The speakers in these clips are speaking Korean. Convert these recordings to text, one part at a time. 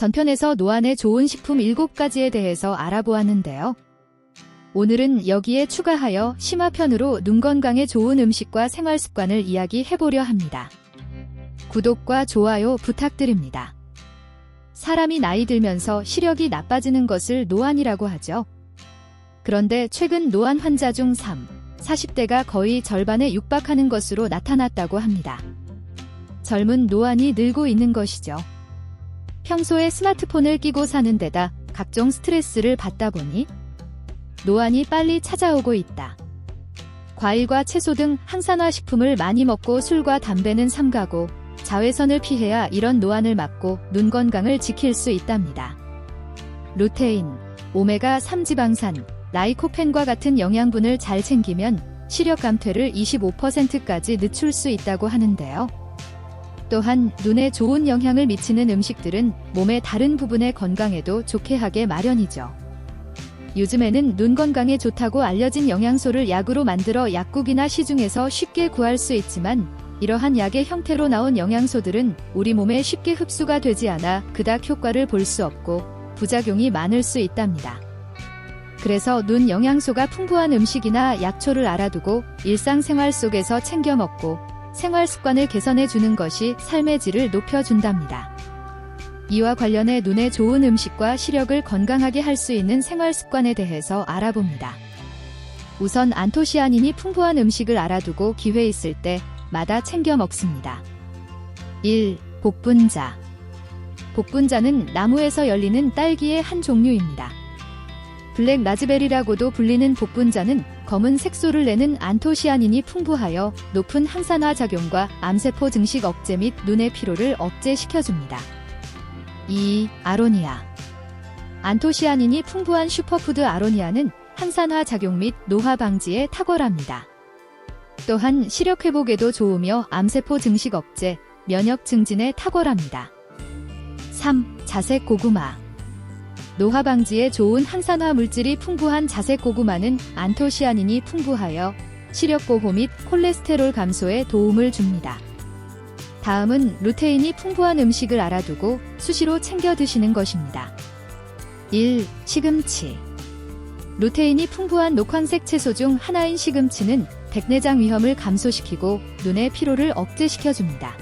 전편에서 노안에 좋은 식품 7가지에 대해서 알아보았는데요. 오늘은 여기에 추가하여 심화편으로 눈 건강에 좋은 음식과 생활 습관을 이야기해보려 합니다. 구독과 좋아요 부탁드립니다. 사람이 나이 들면서 시력이 나빠지는 것을 노안이라고 하죠. 그런데 최근 노안 환자 중 40대가 거의 절반에 육박하는 것으로 나타났다고 합니다. 젊은 노안이 늘고 있는 것이죠. 평소에 스마트폰을 끼고 사는 데다 각종 스트레스를 받다 보니 노안이 빨리 찾아오고 있다. 과일과 채소 등 항산화 식품을 많이 먹고 술과 담배는 삼가고 자외선을 피해야 이런 노안을 막고 눈 건강을 지킬 수 있답니다. 루테인, 오메가3 지방산, 라이코펜과 같은 영양분을 잘 챙기면 시력 감퇴를 25%까지 늦출 수 있다고 하는데요. 또한 눈에 좋은 영향을 미치는 음식들은 몸의 다른 부분의 건강에도 좋게 하게 마련이죠. 요즘에는 눈 건강에 좋다고 알려진 영양소를 약으로 만들어 약국이나 시중에서 쉽게 구할 수 있지만 이러한 약의 형태로 나온 영양소들은 우리 몸에 쉽게 흡수가 되지 않아 그닥 효과를 볼 수 없고 부작용이 많을 수 있답니다. 그래서 눈 영양소가 풍부한 음식이나 약초를 알아두고 일상생활 속에서 챙겨 먹고 생활 습관을 개선해 주는 것이 삶의 질을 높여준답니다. 이와 관련해 눈에 좋은 음식과 시력을 건강하게 할 수 있는 생활 습관에 대해서 알아봅니다. 우선 안토시아닌이 풍부한 음식을 알아두고 기회 있을 때마다 챙겨 먹습니다. 1. 복분자. 복분자는 나무에서 열리는 딸기의 한 종류입니다. 블랙 라즈베리라고도 불리는 복분자는 검은 색소를 내는 안토시아닌이 풍부하여 높은 항산화 작용과 암세포 증식 억제 및 눈의 피로를 억제시켜줍니다. 2. 아로니아. 안토시아닌이 풍부한 슈퍼푸드 아로니아는 항산화 작용 및 노화 방지에 탁월합니다. 또한 시력 회복에도 좋으며 암세포 증식 억제, 면역 증진에 탁월합니다. 3. 자색 고구마. 노화 방지에 좋은 항산화 물질이 풍부한 자색 고구마는 안토시아닌이 풍부하여 시력 보호 및 콜레스테롤 감소에 도움을 줍니다. 다음은 루테인이 풍부한 음식을 알아두고 수시로 챙겨 드시는 것입니다. 1. 시금치. 루테인이 풍부한 녹황색 채소 중 하나인 시금치는 백내장 위험을 감소시키고 눈의 피로를 억제시켜줍니다.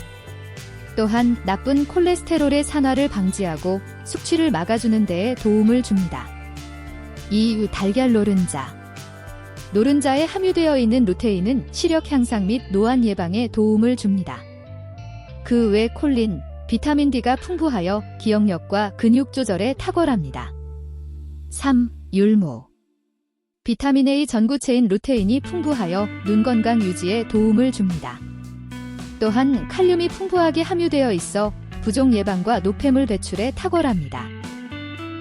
또한 나쁜 콜레스테롤의 산화를 방지하고 숙취를 막아주는 데에 도움을 줍니다. 2. 달걀 노른자. 노른자에 함유되어 있는 루테인은 시력 향상 및 노안 예방에 도움을 줍니다. 그 외 콜린, 비타민 D가 풍부하여 기억력과 근육 조절에 탁월합니다. 3. 율무. 비타민 A 전구체인 루테인이 풍부하여 눈 건강 유지에 도움을 줍니다. 또한 칼륨이 풍부하게 함유되어 있어 부종 예방과 노폐물 배출에 탁월합니다.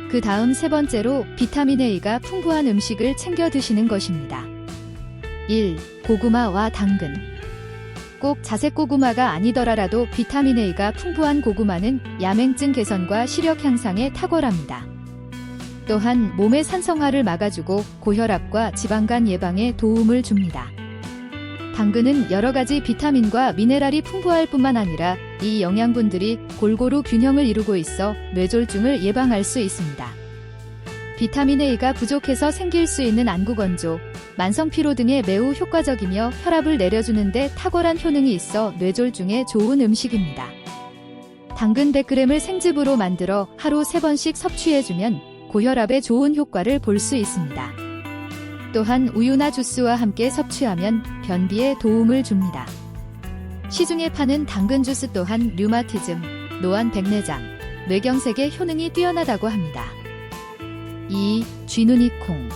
그 다음 세 번째로 비타민 A가 풍부한 음식을 챙겨 드시는 것입니다. 1. 고구마와 당근. 꼭 자색 고구마가 아니더라도 비타민 A가 풍부한 고구마는 야맹증 개선과 시력 향상에 탁월합니다. 또한 몸의 산성화를 막아주고 고혈압과 지방간 예방에 도움을 줍니다. 당근은 여러가지 비타민과 미네랄이 풍부할 뿐만 아니라 이 영양분들이 골고루 균형을 이루고 있어 뇌졸중을 예방할 수 있습니다. 비타민 A가 부족해서 생길 수 있는 안구건조, 만성피로 등에 매우 효과적이며 혈압을 내려주는 데 탁월한 효능이 있어 뇌졸중에 좋은 음식입니다. 당근 100g을 생즙으로 만들어 하루 3번씩 섭취해주면 고혈압에 좋은 효과를 볼 수 있습니다. 또한 우유나 주스와 함께 섭취하면 변비에 도움을 줍니다. 시중에 파는 당근 주스 또한 류마티즘, 노안 백내장, 뇌경색에 효능이 뛰어나다고 합니다. 2. 쥐눈이콩.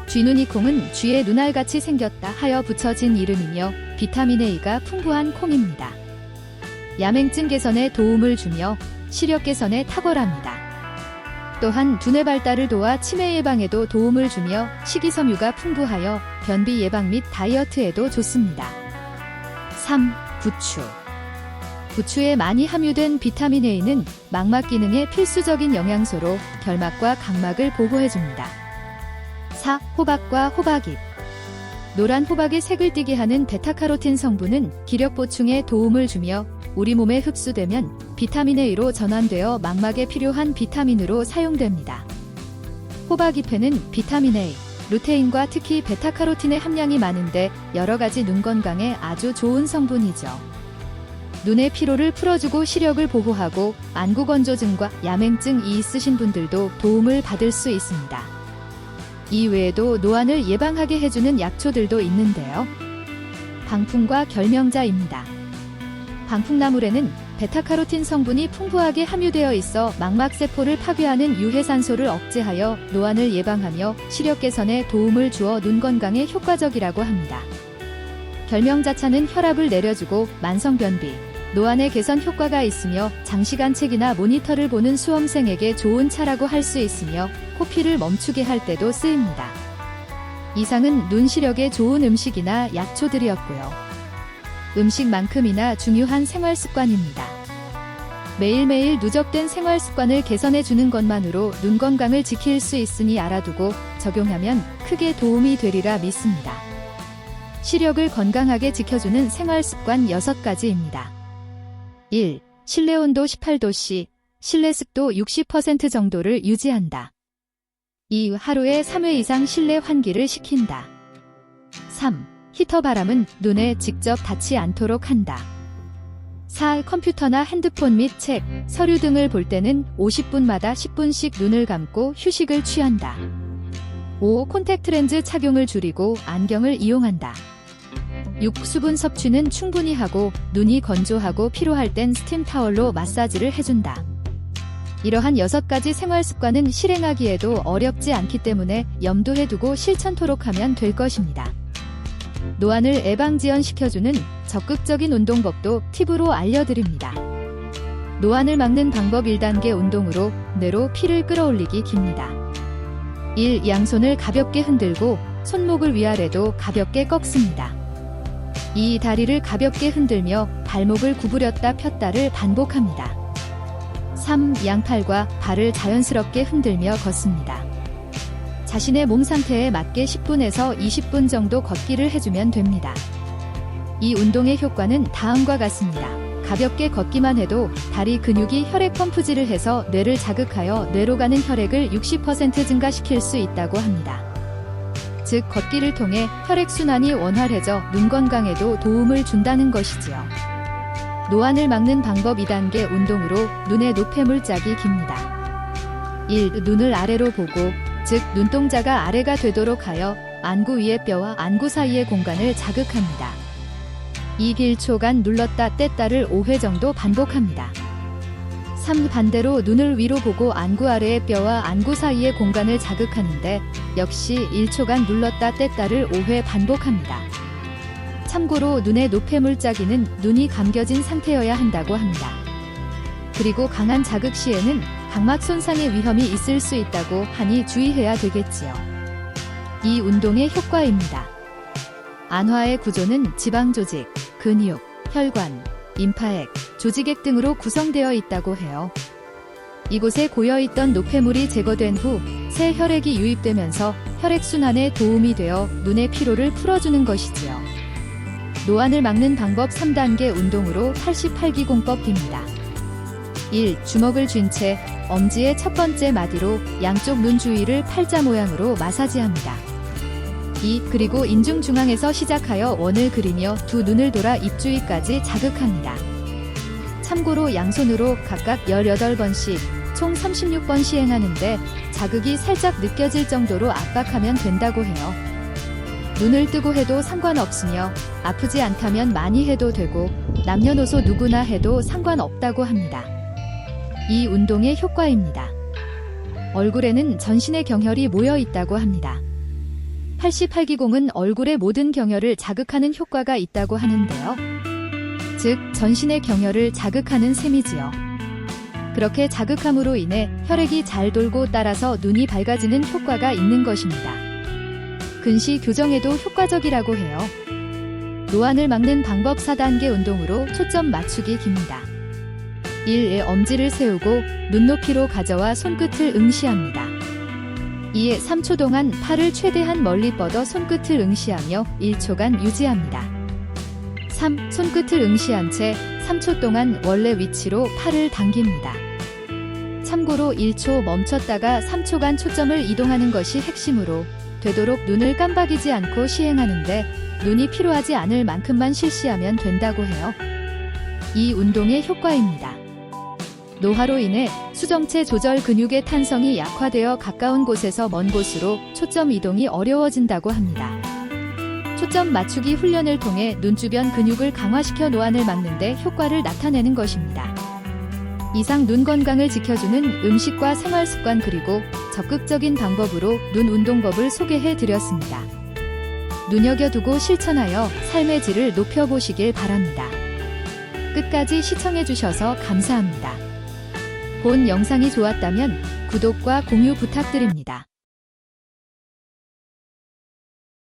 쥐눈이콩은 쥐의 눈알같이 생겼다 하여 붙여진 이름이며 비타민 A가 풍부한 콩입니다. 야맹증 개선에 도움을 주며 시력 개선에 탁월합니다. 또한 두뇌 발달을 도와 치매 예방에도 도움을 주며 식이섬유가 풍부하여 변비 예방 및 다이어트에도 좋습니다. 3. 부추. 부추에 많이 함유된 비타민 A는 망막 기능에 필수적인 영양소로 결막과 각막을 보호해줍니다. 4. 호박과 호박잎. 노란 호박의 색을 띠게 하는 베타카로틴 성분은 기력 보충에 도움을 주며 우리 몸에 흡수되면 비타민 A로 전환되어 망막에 필요한 비타민으로 사용됩니다. 호박잎에는 비타민 A, 루테인과 특히 베타카로틴의 함량이 많은데 여러가지 눈 건강에 아주 좋은 성분이죠. 눈의 피로를 풀어주고 시력을 보호하고 안구건조증과 야맹증이 있으신 분들도 도움을 받을 수 있습니다. 이외에도 노안을 예방하게 해주는 약초들도 있는데요. 방풍과 결명자입니다. 방풍나물에는 베타카로틴 성분이 풍부하게 함유되어 있어 망막세포를 파괴하는 유해산소를 억제하여 노안을 예방하며 시력 개선에 도움을 주어 눈 건강에 효과적이라고 합니다. 결명자차는 혈압을 내려주고 만성변비, 노안의 개선 효과가 있으며 장시간 책이나 모니터를 보는 수험생에게 좋은 차라고 할 수 있으며 코피를 멈추게 할 때도 쓰입니다. 이상은 눈 시력에 좋은 음식이나 약초들이었고요. 음식만큼이나 중요한 생활습관입니다. 매일매일 누적된 생활습관을 개선해주는 것만으로 눈 건강을 지킬 수 있으니 알아두고 적용하면 크게 도움이 되리라 믿습니다. 시력을 건강하게 지켜주는 생활습관 6가지입니다. 1. 실내온도 18도씨, 실내습도 60% 정도를 유지한다. 2. 하루에 3회 이상 실내 환기를 시킨다. 3. 히터 바람은 눈에 직접 닿지 않도록 한다. 4. 컴퓨터나 핸드폰 및 책, 서류 등을 볼 때는 50분마다 10분씩 눈을 감고 휴식을 취한다. 5. 콘택트 렌즈 착용을 줄이고 안경을 이용한다. 6. 수분 섭취는 충분히 하고 눈이 건조하고 피로할 땐 스팀 타월로 마사지를 해준다. 이러한 6가지 생활 습관은 실행하기에도 어렵지 않기 때문에 염두에 두고 실천토록 하면 될 것입니다. 노안을 예방지연시켜주는 적극적인 운동법도 팁으로 알려드립니다. 노안을 막는 방법 1단계 운동으로 뇌로 피를 끌어올리기 깁니다. 1. 양손을 가볍게 흔들고 손목을 위아래도 가볍게 꺾습니다. 2. 다리를 가볍게 흔들며 발목을 구부렸다 폈다를 반복합니다. 3. 양팔과 발을 자연스럽게 흔들며 걷습니다. 자신의 몸 상태에 맞게 10분에서 20분 정도 걷기를 해주면 됩니다. 이 운동의 효과는 다음과 같습니다. 가볍게 걷기만 해도 다리 근육이 혈액 펌프질을 해서 뇌를 자극하여 뇌로 가는 혈액을 60% 증가시킬 수 있다고 합니다. 즉 걷기를 통해 혈액순환이 원활해져 눈 건강에도 도움을 준다는 것이지요. 노안을 막는 방법 2단계 운동으로 눈의 노폐물짝이 깁니다. 1. 눈을 아래로 보고 즉 눈동자가 아래가 되도록 하여 안구 위의 뼈와 안구 사이의 공간을 자극합니다. 2. 1초간 눌렀다 뗐다를 5회 정도 반복합니다. 3. 반대로 눈을 위로 보고 안구 아래의 뼈와 안구 사이의 공간을 자극하는데 역시 1초간 눌렀다 뗐다를 5회 반복합니다. 참고로 눈의 노폐물짝이는 눈이 감겨진 상태여야 한다고 합니다. 그리고 강한 자극 시에는 각막 손상의 위험이 있을 수 있다고 하니 주의해야 되겠지요. 이 운동의 효과입니다. 안화의 구조는 지방조직, 근육, 혈관, 림파액, 조직액 등으로 구성되어 있다고 해요. 이곳에 고여있던 노폐물이 제거된 후 새 혈액이 유입되면서 혈액순환에 도움이 되어 눈의 피로를 풀어주는 것이지요. 노안을 막는 방법 3단계 운동으로 88기공법입니다. 1. 주먹을 쥔 채 엄지의 첫 번째 마디로 양쪽 눈 주위를 팔자 모양으로 마사지합니다. 2. 그리고 인중 중앙에서 시작하여 원을 그리며 두 눈을 돌아 입 주위까지 자극합니다. 참고로 양손으로 각각 18번씩 총 36번 시행하는데 자극이 살짝 느껴질 정도로 압박하면 된다고 해요. 눈을 뜨고 해도 상관없으며 아프지 않다면 많이 해도 되고 남녀노소 누구나 해도 상관없다고 합니다. 이 운동의 효과입니다. 얼굴에는 전신의 경혈이 모여 있다고 합니다. 88기공은 얼굴의 모든 경혈을 자극하는 효과가 있다고 하는데요. 즉 전신의 경혈을 자극하는 셈이지요. 그렇게 자극함으로 인해 혈액이 잘 돌고 따라서 눈이 밝아지는 효과가 있는 것입니다. 근시 교정에도 효과적이라고 해요. 노안을 막는 방법 4단계 운동으로 초점 맞추기 깁니다. 1. 엄지를 세우고 눈높이로 가져와 손끝을 응시합니다. 2. 3초 동안 팔을 최대한 멀리 뻗어 손끝을 응시하며 1초간 유지합니다. 3. 손끝을 응시한 채 3초 동안 원래 위치로 팔을 당깁니다. 참고로 1초 멈췄다가 3초간 초점을 이동하는 것이 핵심으로 되도록 눈을 깜박이지 않고 시행하는데 눈이 피로하지 않을 만큼만 실시하면 된다고 해요. 이 운동의 효과입니다. 노화로 인해 수정체 조절 근육의 탄성이 약화되어 가까운 곳에서 먼 곳으로 초점 이동이 어려워진다고 합니다. 초점 맞추기 훈련을 통해 눈 주변 근육을 강화시켜 노안을 막는 데 효과를 나타내는 것입니다. 이상 눈 건강을 지켜주는 음식과 생활 습관 그리고 적극적인 방법으로 눈 운동법을 소개해 드렸습니다. 눈여겨두고 실천하여 삶의 질을 높여보시길 바랍니다. 끝까지 시청해 주셔서 감사합니다. 본 영상이 좋았다면 구독과 공유 부탁드립니다.